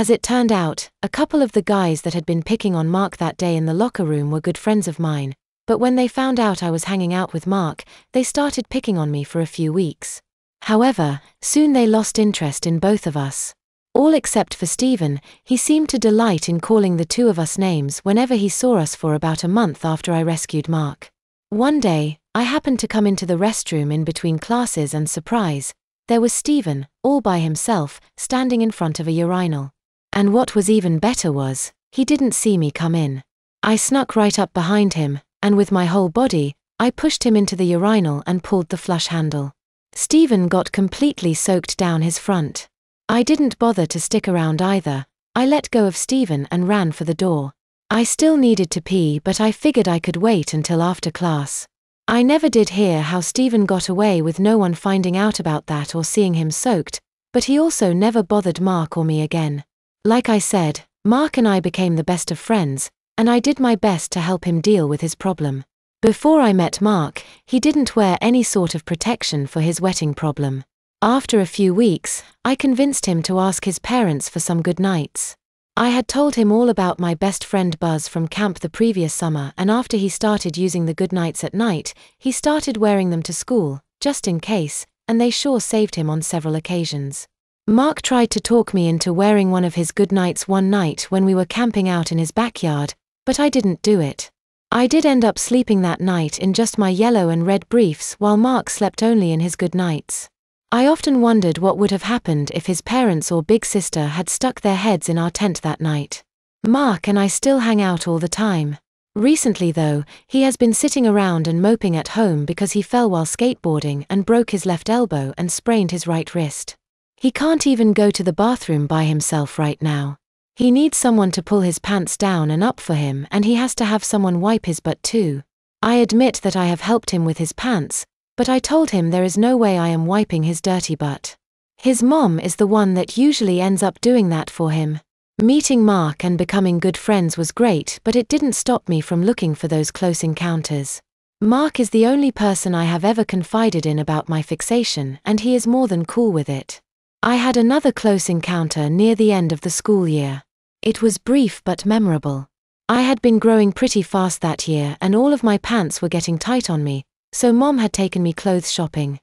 As it turned out, a couple of the guys that had been picking on Mark that day in the locker room were good friends of mine, but when they found out I was hanging out with Mark, they started picking on me for a few weeks. However, soon they lost interest in both of us. All except for Stephen. He seemed to delight in calling the two of us names whenever he saw us for about a month after I rescued Mark. One day, I happened to come into the restroom in between classes and surprise, there was Stephen, all by himself, standing in front of a urinal. And what was even better was, he didn't see me come in. I snuck right up behind him, and with my whole body, I pushed him into the urinal and pulled the flush handle. Stephen got completely soaked down his front. I didn't bother to stick around either. I let go of Stephen and ran for the door. I still needed to pee, but I figured I could wait until after class. I never did hear how Stephen got away with no one finding out about that or seeing him soaked, but he also never bothered Mark or me again. Like I said, Mark and I became the best of friends, and I did my best to help him deal with his problem. Before I met Mark, he didn't wear any sort of protection for his wetting problem. After a few weeks, I convinced him to ask his parents for some good nights. I had told him all about my best friend Buzz from camp the previous summer, and after he started using the good nights at night, he started wearing them to school, just in case, and they sure saved him on several occasions. Mark tried to talk me into wearing one of his good nights one night when we were camping out in his backyard, but I didn't do it. I did end up sleeping that night in just my yellow and red briefs while Mark slept only in his good nights. I often wondered what would have happened if his parents or big sister had stuck their heads in our tent that night. Mark and I still hang out all the time. Recently though, he has been sitting around and moping at home because he fell while skateboarding and broke his left elbow and sprained his right wrist. He can't even go to the bathroom by himself right now. He needs someone to pull his pants down and up for him, and he has to have someone wipe his butt too. I admit that I have helped him with his pants, but I told him there is no way I am wiping his dirty butt. His mom is the one that usually ends up doing that for him. Meeting Mark and becoming good friends was great, but it didn't stop me from looking for those close encounters. Mark is the only person I have ever confided in about my fixation, and he is more than cool with it. I had another close encounter near the end of the school year. It was brief but memorable. I had been growing pretty fast that year and all of my pants were getting tight on me, so Mom had taken me clothes shopping.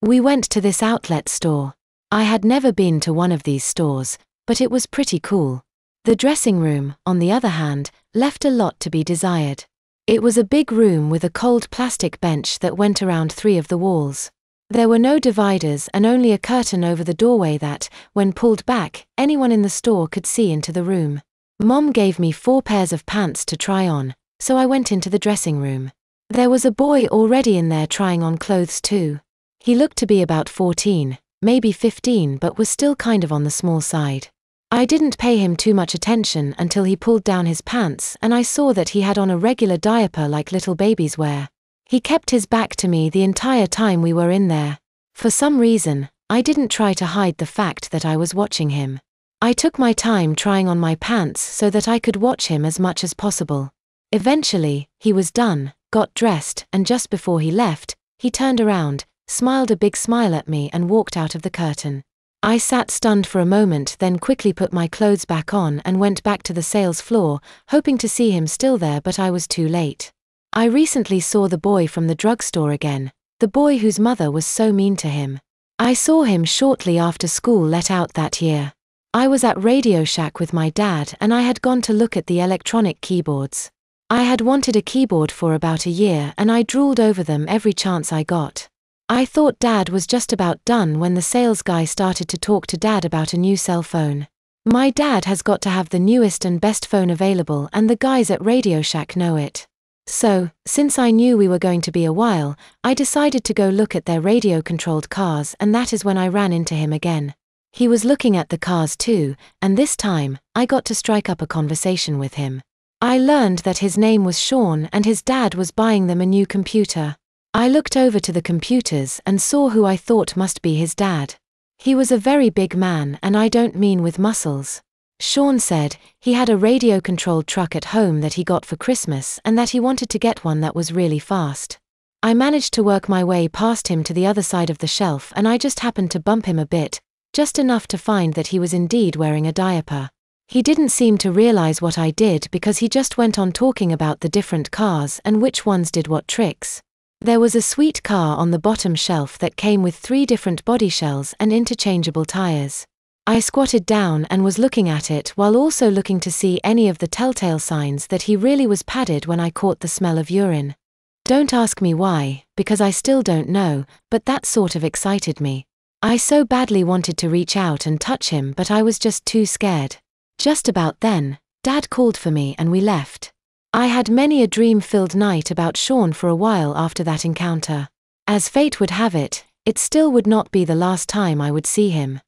We went to this outlet store. I had never been to one of these stores, but it was pretty cool. The dressing room, on the other hand, left a lot to be desired. It was a big room with a cold plastic bench that went around 3 of the walls. There were no dividers and only a curtain over the doorway that, when pulled back, anyone in the store could see into the room. Mom gave me 4 pairs of pants to try on, so I went into the dressing room. There was a boy already in there trying on clothes too. He looked to be about 14, maybe 15, but was still kind of on the small side. I didn't pay him too much attention until he pulled down his pants and I saw that he had on a regular diaper like little babies wear. He kept his back to me the entire time we were in there. For some reason, I didn't try to hide the fact that I was watching him. I took my time trying on my pants so that I could watch him as much as possible. Eventually, he was done, got dressed, and just before he left, he turned around, smiled a big smile at me and walked out of the curtain. I sat stunned for a moment, then quickly put my clothes back on and went back to the sales floor, hoping to see him still there, but I was too late. I recently saw the boy from the drugstore again, the boy whose mother was so mean to him. I saw him shortly after school let out that year. I was at Radio Shack with my dad and I had gone to look at the electronic keyboards. I had wanted a keyboard for about a year and I drooled over them every chance I got. I thought Dad was just about done when the sales guy started to talk to Dad about a new cell phone. My dad has got to have the newest and best phone available and the guys at Radio Shack know it. So, since I knew we were going to be a while, I decided to go look at their radio-controlled cars, and that is when I ran into him again. He was looking at the cars too, and this time, I got to strike up a conversation with him. I learned that his name was Sean and his dad was buying them a new computer. I looked over to the computers and saw who I thought must be his dad. He was a very big man, and I don't mean with muscles. Sean said he had a radio-controlled truck at home that he got for Christmas and that he wanted to get one that was really fast. I managed to work my way past him to the other side of the shelf and I just happened to bump him a bit, just enough to find that he was indeed wearing a diaper. He didn't seem to realize what I did because he just went on talking about the different cars and which ones did what tricks. There was a sweet car on the bottom shelf that came with 3 different body shells and interchangeable tires. I squatted down and was looking at it while also looking to see any of the telltale signs that he really was padded when I caught the smell of urine. Don't ask me why, because I still don't know, but that sort of excited me. I so badly wanted to reach out and touch him, but I was just too scared. Just about then, Dad called for me and we left. I had many a dream-filled night about Sean for a while after that encounter. As fate would have it, it still would not be the last time I would see him.